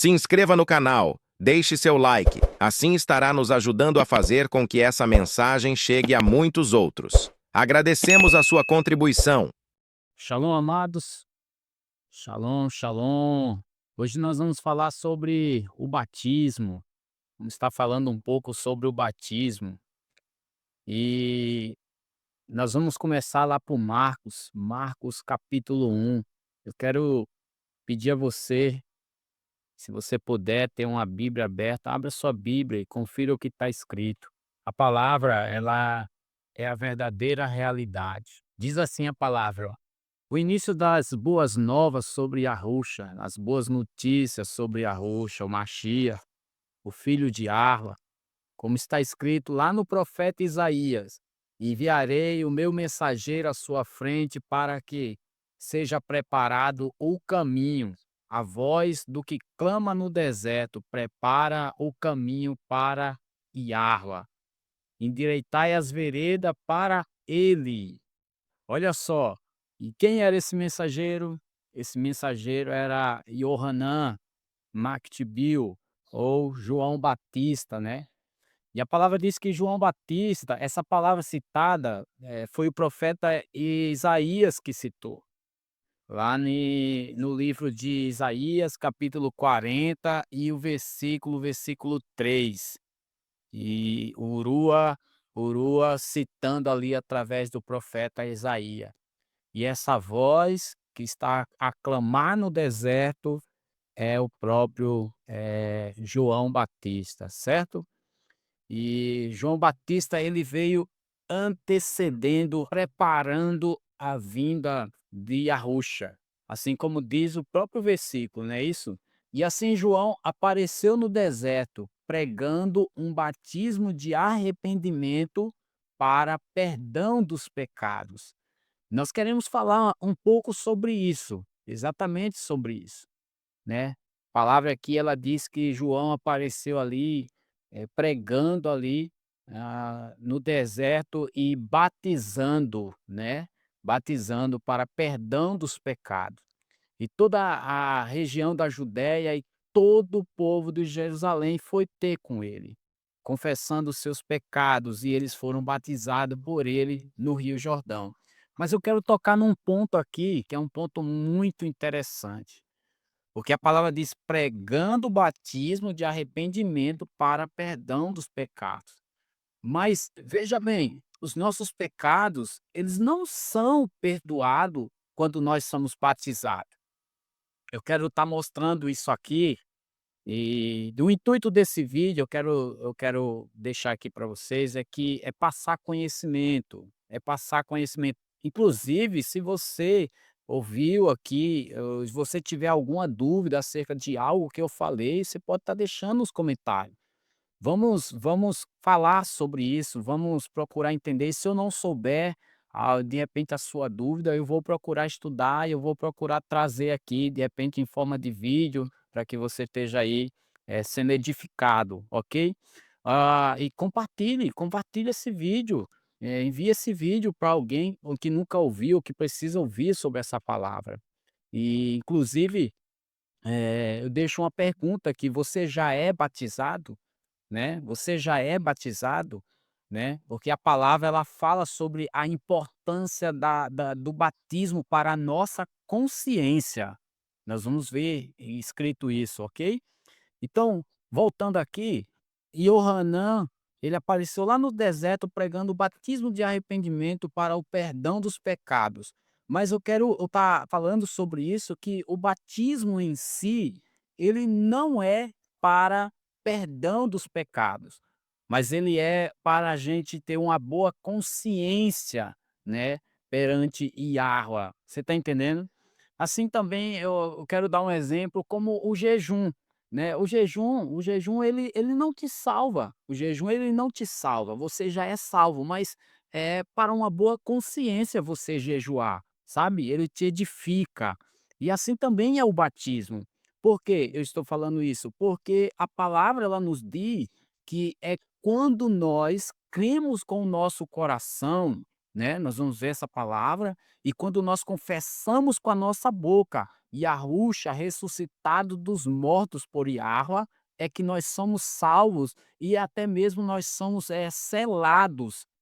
Se inscreva no canal, deixe seu like, assim estará nos ajudando a fazer com que essa mensagem chegue a muitos outros. Agradecemos a sua contribuição. Shalom, amados. Shalom, shalom. Hoje nós vamos falar sobre o batismo. Vamos estar falando um pouco sobre o batismo. E nós vamos começar lá por Marcos capítulo 1. Eu quero pedir a você, se você puder ter uma Bíblia aberta, abra sua Bíblia e confira o que está escrito. A palavra, ela é a verdadeira realidade. Diz assim a palavra: o início das boas novas sobre Yahushua, as boas notícias sobre Yahushua, o Mashiach, o filho de Arla, como está escrito lá no profeta Isaías: enviarei o meu mensageiro à sua frente para que seja preparado o caminho. A voz do que clama no deserto, prepara o caminho para Yarla. Endireitai as veredas para ele. Olha só, e quem era esse mensageiro? Esse mensageiro era Yohanan Mactbil, ou João Batista, né? E a palavra diz que João Batista, essa palavra citada, foi o profeta Isaías que citou, lá no livro de Isaías, capítulo 40 e o versículo 3. E Urua citando ali através do profeta Isaías. E essa voz que está a clamar no deserto é o próprio, João Batista, certo? E João Batista, ele veio antecedendo, preparando a vinda de Yahusha, assim como diz o próprio versículo, não é isso? E assim João apareceu no deserto, pregando um batismo de arrependimento para perdão dos pecados. Nós queremos falar um pouco sobre isso, exatamente sobre isso, né. A palavra aqui ela diz que João apareceu ali, pregando ali, no deserto e batizando, né, batizando para perdão dos pecados. E toda a região da Judéia e todo o povo de Jerusalém foi ter com ele, confessando os seus pecados, e eles foram batizados por ele no Rio Jordão. Mas eu quero tocar num ponto aqui, que é um ponto muito interessante, porque a palavra diz: pregando o batismo de arrependimento para perdão dos pecados. Mas veja bem, os nossos pecados, eles não são perdoados quando nós somos batizados. Eu quero estar mostrando isso aqui, e do intuito desse vídeo eu quero deixar aqui para vocês é que é passar conhecimento, é passar conhecimento. Inclusive, se você ouviu aqui, se você tiver alguma dúvida acerca de algo que eu falei, você pode estar deixando nos comentários. Vamos falar sobre isso, vamos procurar entender. E se eu não souber, de repente, a sua dúvida, eu vou procurar estudar, eu vou procurar trazer aqui, de repente, em forma de vídeo, para que você esteja aí, sendo edificado, ok? E compartilhe esse vídeo, envie esse vídeo para alguém o que nunca ouviu, que precisa ouvir sobre essa palavra. E, inclusive, eu deixo uma pergunta aqui: você já é batizado? Né, você já é batizado, né, porque a palavra ela fala sobre a importância do batismo para a nossa consciência. Nós vamos ver escrito isso, ok? Então, voltando aqui, Yohanan, ele apareceu lá no deserto pregando o batismo de arrependimento para o perdão dos pecados. Mas eu estar falando sobre isso, que o batismo em si, ele não é para perdão dos pecados, mas ele é para a gente ter uma boa consciência, né, perante Yahweh. Você está entendendo? Assim também eu quero dar um exemplo como o jejum, né. O jejum ele não te salva, o jejum ele não te salva, você já é salvo, mas é para uma boa consciência você jejuar, sabe, ele te edifica. E assim também é o batismo. Por que eu estou falando isso? Porque a palavra ela nos diz que é quando nós cremos com o nosso coração, né, nós vamos ver essa palavra, e quando nós confessamos com a nossa boca, Yahusha ressuscitado dos mortos por Yahua, é que nós somos salvos e até mesmo nós somos,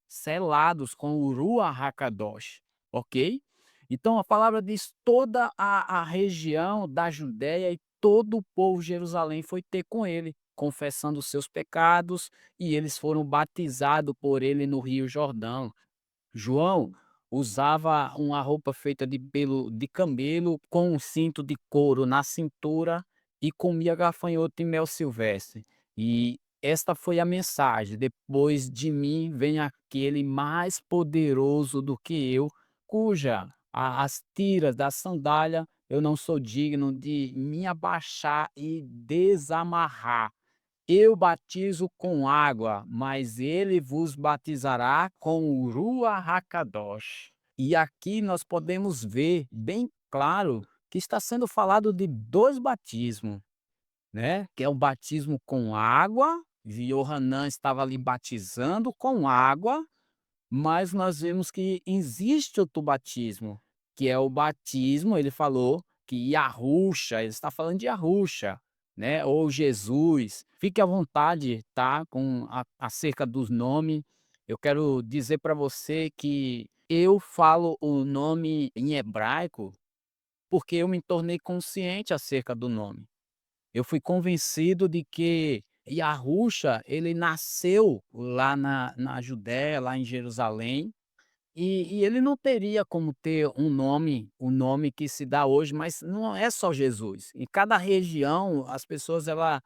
selados com o Ruach HaKadosh, ok? Então a palavra diz: toda a região da Judéia e todo o povo de Jerusalém foi ter com ele, confessando os seus pecados, e eles foram batizados por ele no rio Jordão. João usava uma roupa feita de pelo de camelo, com um cinto de couro na cintura e comia gafanhoto e mel silvestre. E esta foi a mensagem: depois de mim vem aquele mais poderoso do que eu, cuja as tiras da sandália eu não sou digno de me abaixar e desamarrar. Eu batizo com água, mas ele vos batizará com o Ruach HaKadosh. E aqui nós podemos ver bem claro que está sendo falado de 2 batismos, né, que é o batismo com água, Yohanan estava ali batizando com água, mas nós vemos que existe outro batismo, que é o batismo, ele falou que Yahusha, ele está falando de Yahusha, né, ou Jesus. Fique à vontade, tá, com acerca dos nomes. Eu quero dizer para você que eu falo o nome em hebraico, porque eu me tornei consciente acerca do nome. Eu fui convencido de que Yahusha, ele nasceu lá na Judéia, lá em Jerusalém, e ele não teria como ter um nome, o nome que se dá hoje, mas não é só Jesus. Em cada região, as pessoas ela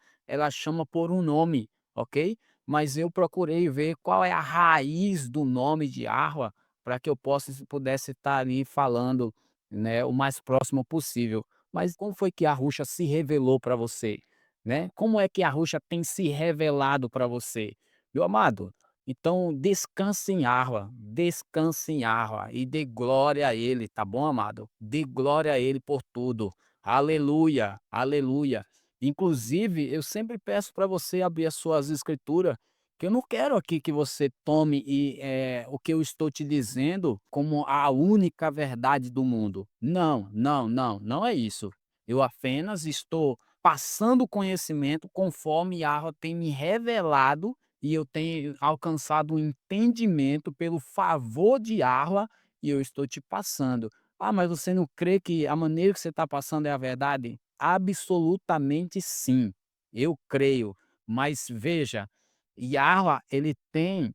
chama por um nome, ok? Mas eu procurei ver qual é a raiz do nome de Arwa, para que eu pudesse estar ali falando, né, o mais próximo possível. Mas como foi que a Ruxa se revelou para você, né? Como é que a Ruxa tem se revelado para você? Meu amado, então descanse em Arra e dê glória a Ele, tá bom, amado? Dê glória a Ele por tudo. Aleluia, aleluia. Inclusive, eu sempre peço para você abrir as suas escrituras, que eu não quero aqui que você tome o que eu estou te dizendo como a única verdade do mundo. Não, não, não, não é isso. Eu apenas estou passando conhecimento conforme Yahweh tem me revelado e eu tenho alcançado um entendimento pelo favor de Arla e eu estou te passando. Ah, mas você não crê que a maneira que você está passando é a verdade? Absolutamente sim, eu creio. Mas veja, Yahweh, ele tem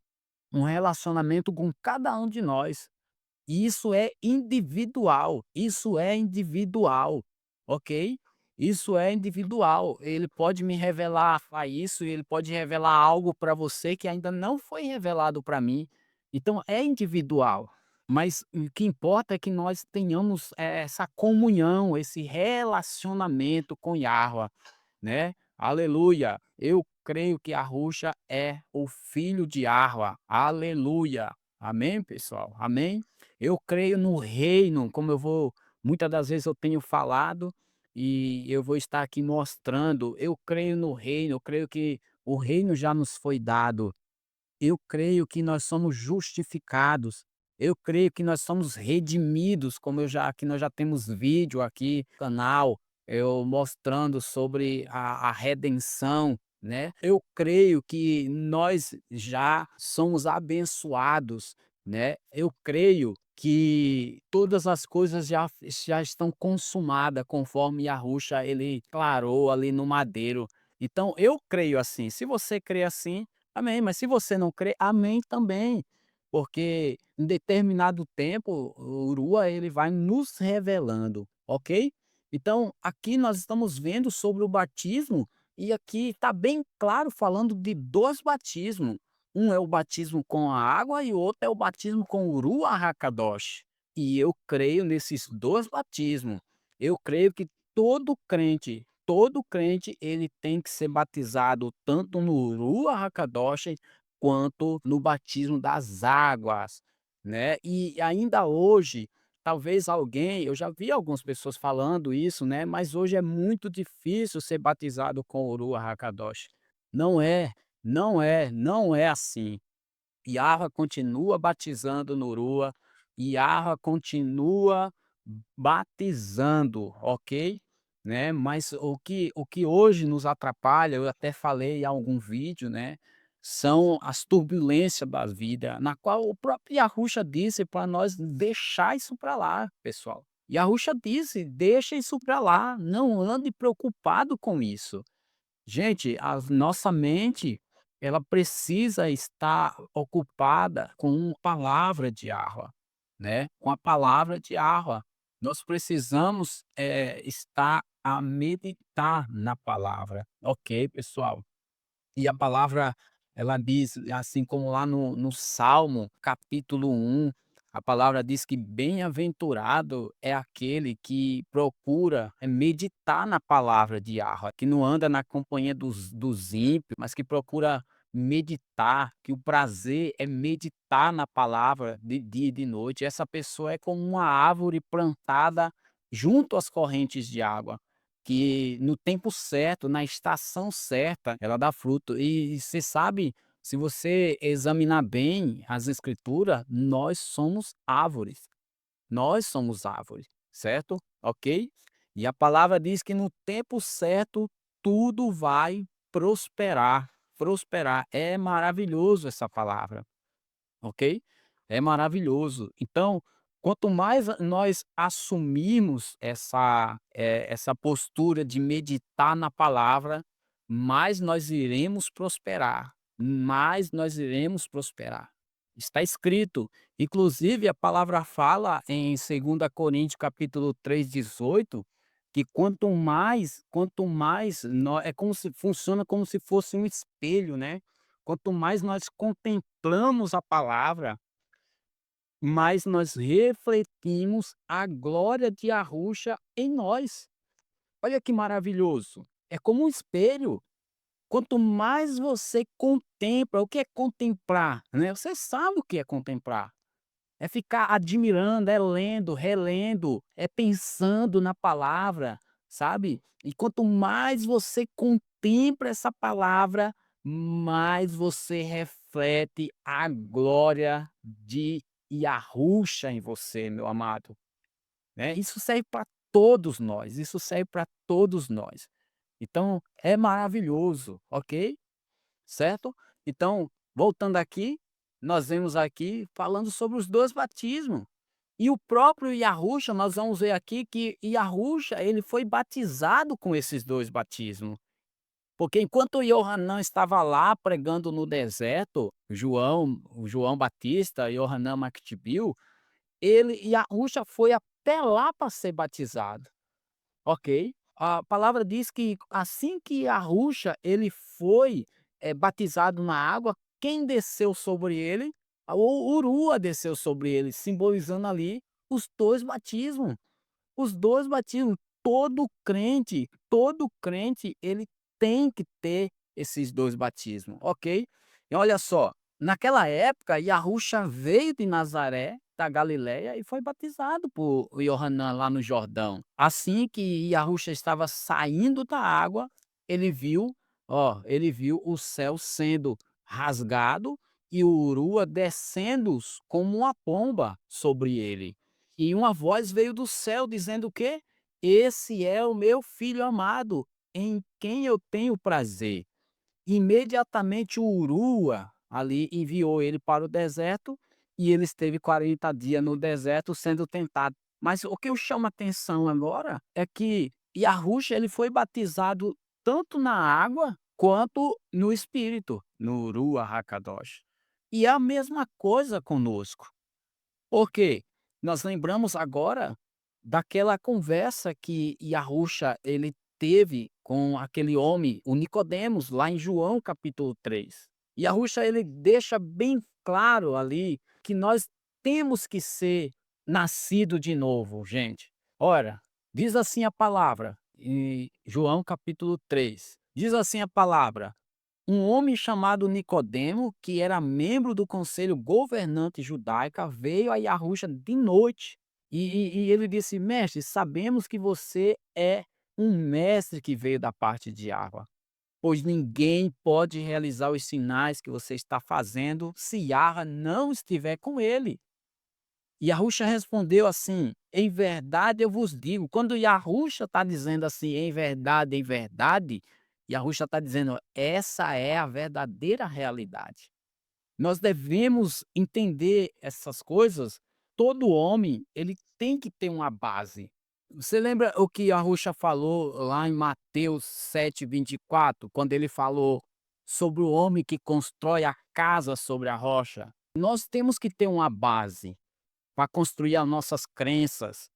um relacionamento com cada um de nós. Isso é individual, ok? Isso é individual. Ele pode me revelar a isso, ele pode revelar algo para você que ainda não foi revelado para mim. Então é individual. Mas o que importa é que nós tenhamos essa comunhão, esse relacionamento com Yahweh, né? Aleluia. Eu creio que Arruxa é o filho de Arwa. Aleluia. Amém, pessoal? Amém? Eu creio no reino, como eu vou muitas das vezes eu tenho falado e eu vou estar aqui mostrando. Eu creio no reino, eu creio que o reino já nos foi dado. Eu creio que nós somos justificados. Eu creio que nós somos redimidos, como eu já que nós já temos vídeo aqui no canal, eu mostrando sobre a redenção, né. Eu creio que nós já somos abençoados, né. Eu creio que todas as coisas já estão consumada, conforme Yahushua ele declarou ali no madeiro. Então eu creio assim, se você crê assim, amém, mas se você não crê, amém também, porque em determinado tempo o Urua ele vai nos revelando, ok? Então aqui nós estamos vendo sobre o batismo e aqui está bem claro falando de 2 batismos. Um é o batismo com a água e o outro é o batismo com o Ruach HaKadosh. E eu creio nesses 2 batismos. Eu creio que todo crente ele tem que ser batizado tanto no Ruach HaKadosh quanto no batismo das águas, né. E ainda hoje, talvez alguém eu já vi algumas pessoas falando isso, né, mas hoje é muito difícil ser batizado com o Ruach HaKadosh. Não é, não é assim. Yahua continua batizando no Urua, Yahua continua batizando, ok? Né, mas o que hoje nos atrapalha, eu até falei em algum vídeo, né, são as turbulências da vida, na qual o próprio Yahushua disse para nós deixar isso para lá, pessoal. Yahushua disse: "Deixa isso para lá, não ande preocupado com isso". Gente, a nossa mente, ela precisa estar ocupada com a palavra de Yahua, né, com a palavra de Yahua. Nós precisamos, estar a meditar na palavra, ok, pessoal? E a palavra, ela diz, assim como lá no Salmo, capítulo 1, a palavra diz que bem-aventurado é aquele que procura meditar na palavra de Yahveh, que não anda na companhia dos ímpios, mas que procura meditar, que o prazer é meditar na palavra de dia e de noite. Essa pessoa é como uma árvore plantada junto às correntes de água, que no tempo certo, na estação certa, ela dá fruto. E você sabe, se você examinar bem as escrituras, nós somos árvores, certo? Ok? E a palavra diz que no tempo certo tudo vai prosperar. Prosperar. É maravilhoso essa palavra, ok? É maravilhoso. Então, quanto mais nós assumirmos essa postura de meditar na palavra, mais nós iremos prosperar, mais nós iremos prosperar. Está escrito, inclusive a palavra fala em 2 Coríntios capítulo 3, 18, que quanto mais é como se funciona como se fosse um espelho, né? Quanto mais nós contemplamos a palavra, mais nós refletimos a glória de Yahusha em nós. Olha que maravilhoso! É como um espelho. Quanto mais você contempla, o que é contemplar, né? Você sabe o que é contemplar. É ficar admirando, é lendo, relendo, é pensando na palavra, sabe? E quanto mais você contempla essa palavra, mais você reflete a glória de Yahusha em você, meu amado, né? Isso serve para todos nós, isso serve para todos nós. Então, é maravilhoso, ok? Certo? Então, voltando aqui, nós vemos aqui falando sobre os 2 batismos. E o próprio Yahusha, nós vamos ver aqui que Yahusha, ele foi batizado com esses 2 batismos. Porque enquanto Yohanan estava lá pregando no deserto, o João Batista, Yohanan Mactibio, Yahusha foi até lá para ser batizado. Ok. A palavra diz que assim que Yahusha ele foi, batizado na água, quem desceu sobre ele? O Urua desceu sobre ele, simbolizando ali os 2 batismos. Os 2 batismos. Todo crente, ele tem que ter esses 2 batismos, ok? E olha só, naquela época, Yahusha veio de Nazaré, da Galileia, e foi batizado por Yohanan lá no Jordão. Assim que Yahusha estava saindo da água, ele viu o céu sendo rasgado e o Urua descendo como uma pomba sobre ele. E uma voz veio do céu dizendo o quê? Esse é o meu filho amado, em quem eu tenho prazer. Imediatamente o Urua ali enviou ele para o deserto e ele esteve 40 dias no deserto sendo tentado. Mas o que eu chamo a atenção agora é que Yahusha ele foi batizado tanto na água quanto no Espírito, no Urua Hakadosh. E é a mesma coisa conosco. Por quê? Nós lembramos agora daquela conversa que Yahusha ele teve com aquele homem, o Nicodemos, lá em João capítulo 3. Yahusha ele deixa bem claro ali que nós temos que ser nascido de novo, gente. Ora, diz assim a palavra em João capítulo 3. Diz assim a palavra: um homem chamado Nicodemo, que era membro do conselho governante judaica, veio a Yahusha de noite e ele disse: Mestre, sabemos que você é um mestre que veio da parte de Yahweh, pois ninguém pode realizar os sinais que você está fazendo se Yahweh não estiver com ele. E Yahushua respondeu assim: em verdade eu vos digo. Quando Yahushua está dizendo assim, em verdade, Yahushua está dizendo, essa é a verdadeira realidade. Nós devemos entender essas coisas. Todo homem, ele tem que ter uma base. Você lembra o que Yahushua falou lá em Mateus 7:24, quando ele falou sobre o homem que constrói a casa sobre a rocha? Nós temos que ter uma base para construir as nossas crenças.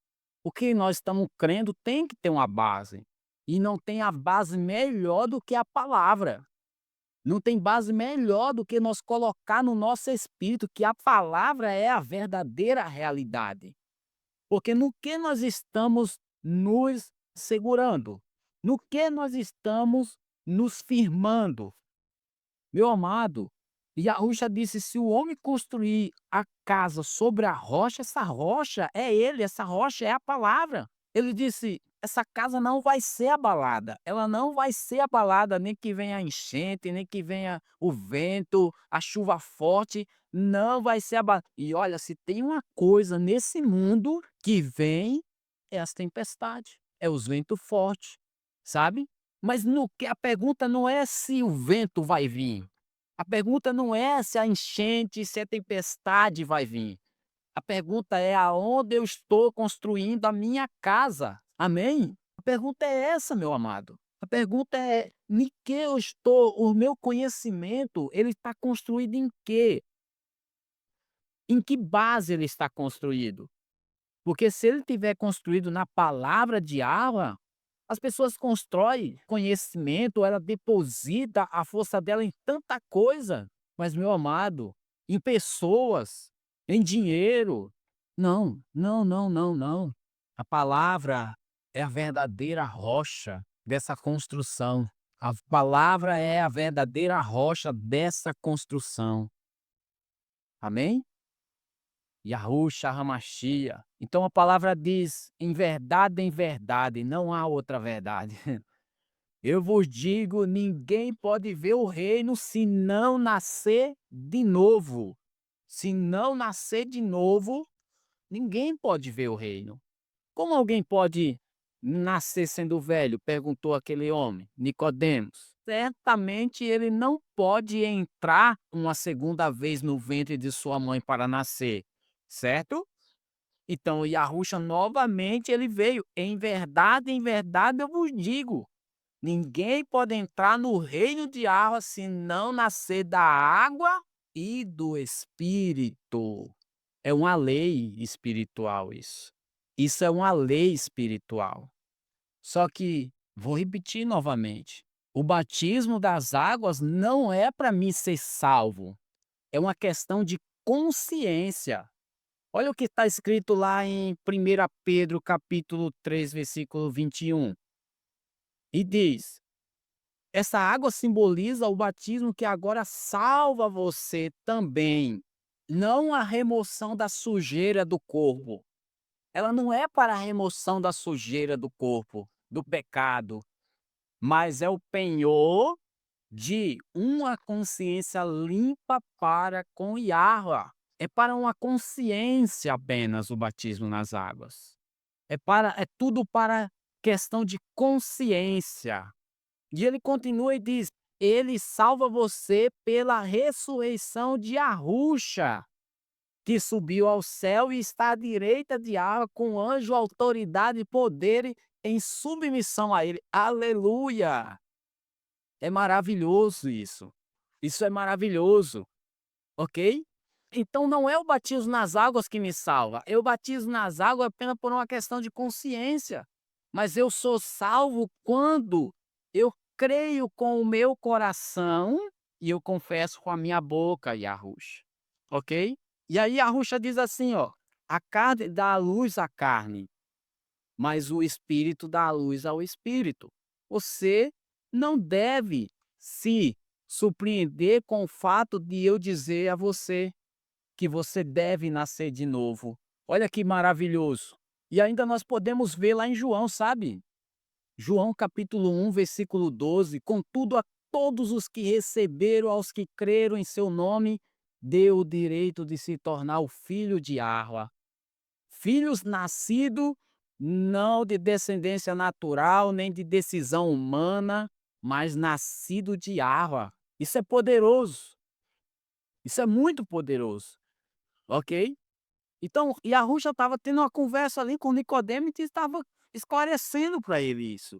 O que nós estamos crendo tem que ter uma base. E não tem a base melhor do que a palavra. Não tem base melhor do que nós colocar no nosso espírito que a palavra é a verdadeira realidade. Porque no que nós estamos nos segurando? No que nós estamos nos firmando? Meu amado, Yahushua disse: se o homem construir a casa sobre a rocha, essa rocha é ele, essa rocha é a palavra. Ele disse: essa casa não vai ser abalada, ela não vai ser abalada, nem que venha a enchente, nem que venha o vento, a chuva forte, não vai ser abalada. E olha, se tem uma coisa nesse mundo que vem, é as tempestades, é os ventos fortes, sabe? Mas no que a pergunta não é se o vento vai vir. A pergunta não é se a enchente, se a tempestade vai vir. A pergunta é aonde eu estou construindo a minha casa. Amém? A pergunta é essa, meu amado. A pergunta é em que eu estou, o meu conhecimento, ele está construído em quê? Em que base ele está construído? Porque se ele tiver construído na palavra de Yahweh, as pessoas constroem conhecimento, ela deposita a força dela em tanta coisa, mas, meu amado, em pessoas, em dinheiro. Não, não, não, não, não. A palavra é a verdadeira rocha dessa construção. A palavra é a verdadeira rocha dessa construção. Amém? Yahushua HaMashiach. Então a palavra diz: em verdade, não há outra verdade. Eu vos digo: ninguém pode ver o reino se não nascer de novo. Se não nascer de novo, ninguém pode ver o reino. Como alguém pode nascer sendo velho? Perguntou aquele homem, Nicodemos. Certamente ele não pode entrar uma segunda vez no ventre de sua mãe para nascer, certo? Então Yahushua novamente ele veio. Em verdade eu vos digo. Ninguém pode entrar no reino de água se não nascer da água e do Espírito. É uma lei espiritual isso. Isso é uma lei espiritual. Só que, vou repetir novamente, o batismo das águas não é para mim ser salvo. É uma questão de consciência. Olha o que está escrito lá em 1 Pedro capítulo 3, versículo 21. E diz: essa água simboliza o batismo que agora salva você também, não a remoção da sujeira do corpo. Ela não é para a remoção da sujeira do corpo, do pecado, mas é o penhor de uma consciência limpa para com Yahweh. É para uma consciência apenas o batismo nas águas. É tudo para questão de consciência. E ele continua e diz: ele salva você pela ressurreição de Yahushua, que subiu ao céu e está à direita de Yahweh com anjo, autoridade e poder em submissão a ele. Aleluia! É maravilhoso isso. Isso é maravilhoso, ok? Então não é o batismo nas águas que me salva. Eu batizo nas águas apenas por uma questão de consciência. Mas eu sou salvo quando eu creio com o meu coração e eu confesso com a minha boca, Yahushua. Ok? E aí Yahushua diz assim, ó: a carne dá à luz à carne, mas o espírito dá à luz ao espírito. Você não deve se surpreender com o fato de eu dizer a você que você deve nascer de novo. Olha que maravilhoso. E ainda nós podemos ver lá em João, sabe? João capítulo 1, versículo 12: contudo a todos os que receberam, aos que creram em seu nome, deu o direito de se tornar o filho de Yahweh. filhos nascidos não de descendência natural, nem de decisão humana, mas nascido de Yahveh. Isso é poderoso, isso é muito poderoso, ok? Então, Yahushua estava tendo uma conversa ali com Nicodemo e estava esclarecendo para ele isso.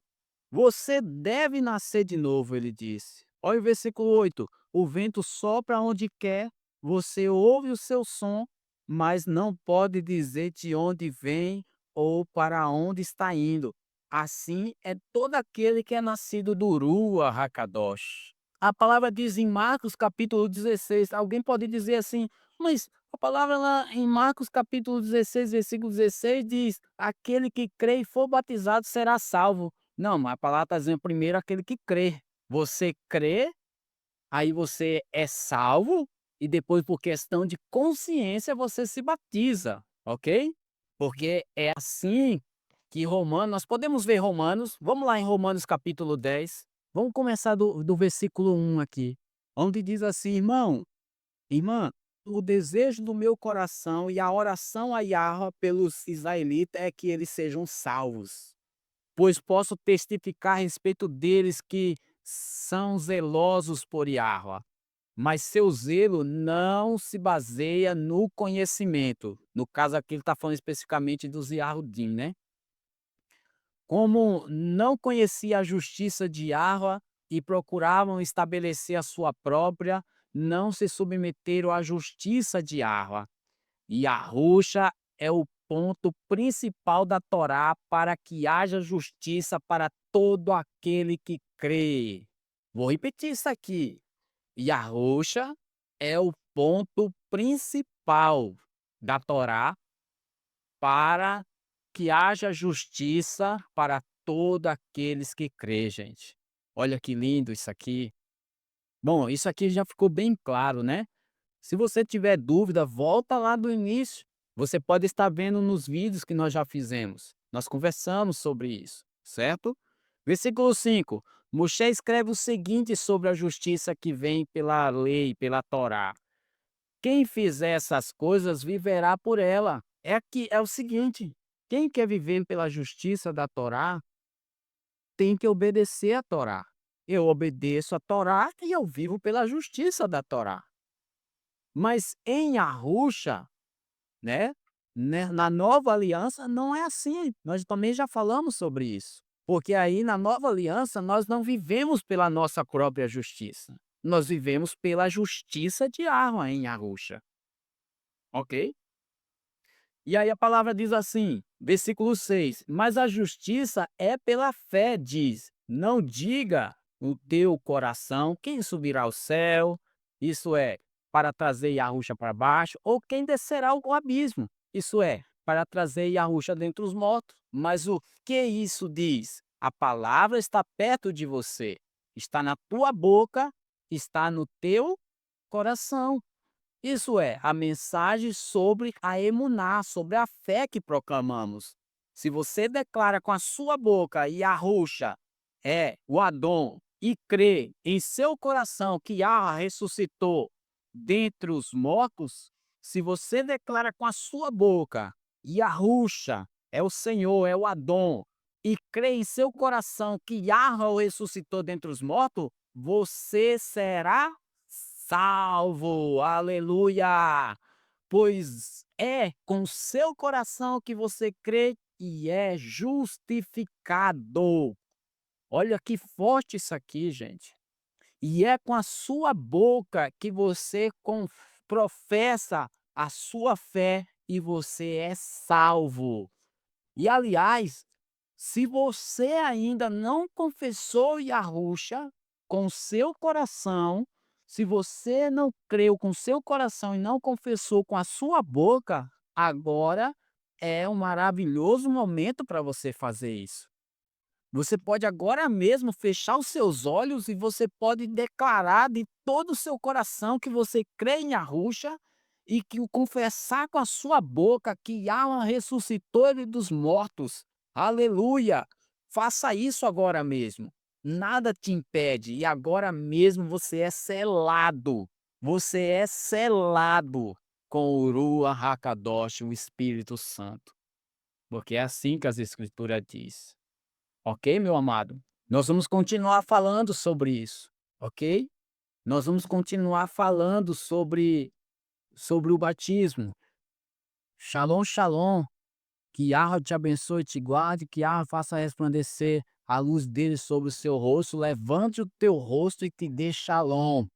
Você deve nascer de novo, ele disse. Olha o versículo 8. O vento sopra onde quer, você ouve o seu som, mas não pode dizer de onde vem ou para onde está indo. Assim é todo aquele que é nascido do Rua Hakadosh. A palavra diz em Marcos capítulo 16. Alguém pode dizer assim, mas a palavra lá em Marcos capítulo 16, versículo 16 diz: aquele que crê e for batizado será salvo. Não, mas a palavra está dizendo primeiro aquele que crê. Você crê, aí você é salvo, e depois, por questão de consciência, você se batiza, ok? Porque é assim que Romanos, nós podemos ver Romanos, vamos lá em Romanos capítulo 10, vamos começar do versículo 1 aqui, onde diz assim, irmã, o desejo do meu coração e a oração a Yahweh pelos israelitas é que eles sejam salvos, pois posso testificar a respeito deles que são zelosos por Yahweh, mas seu zelo não se baseia no conhecimento. No caso aqui ele está falando especificamente dos Yahudim, né? Como não conhecia a justiça de Yahweh e procuravam estabelecer a sua própria, não se submeteram à justiça de Yahweh. Yahusha é o ponto principal da Torá para que haja justiça para todo aquele que crê. Vou repetir isso aqui. Yahusha é o ponto principal da Torá para que haja justiça para todos aqueles que crê, gente. Olha que lindo isso aqui. Bom, isso aqui já ficou bem claro, né? Se você tiver dúvida, volta lá do início. Você pode estar vendo nos vídeos que nós já fizemos. Nós conversamos sobre isso, certo? Versículo 5. Moshe escreve o seguinte sobre a justiça que vem pela lei, pela Torá. Quem fizer essas coisas viverá por ela. É o seguinte, quem quer viver pela justiça da Torá tem que obedecer a Torá. Eu obedeço a Torá e eu vivo pela justiça da Torá. Mas em Yahusha, na nova aliança, não é assim. Nós também já falamos sobre isso. Porque aí na nova aliança nós não vivemos pela nossa própria justiça. Nós vivemos pela justiça de Yahweh em Yahusha. Ok? E aí a palavra diz assim, versículo 6, mas a justiça é pela fé, diz, não diga o teu coração quem subirá ao céu, isso é, para trazer Yahusha para baixo, ou quem descerá ao abismo, isso é, para trazer Yahusha dentre os mortos. Mas o que isso diz? A palavra está perto de você, está na tua boca, está no teu coração. Isso é, a mensagem sobre a emuná, sobre a fé que proclamamos. Se você declara com a sua boca Yahusha é o Adon e crê em seu coração que Yahweh ressuscitou dentre os mortos, se você declara com a sua boca Yahusha é o Senhor, é o Adon, e crê em seu coração que Yahweh o ressuscitou dentre os mortos, você será salvo, aleluia! Pois é com seu coração que você crê e é justificado. Olha que forte isso aqui, gente. E é com a sua boca que você professa a sua fé e você é salvo. E aliás, se você ainda não confessou Yahusha com seu coração, se você não creu com seu coração e não confessou com a sua boca, agora é um maravilhoso momento para você fazer isso. Você pode agora mesmo fechar os seus olhos e você pode declarar de todo o seu coração que você crê em Yahusha e que o confessar com a sua boca que Yahweh ressuscitou ele dos mortos. Aleluia! Faça isso agora mesmo. Nada te impede e agora mesmo você é selado. Você é selado com o Ruach HaKadosh, o Espírito Santo. Porque é assim que as Escrituras diz. Ok, meu amado? Nós vamos continuar falando sobre isso, ok? Nós vamos continuar falando sobre o batismo. Shalom, shalom. Que Yahweh te abençoe e te guarde, que Yahweh faça resplandecer a luz dele sobre o seu rosto, levante o teu rosto e te dê shalom.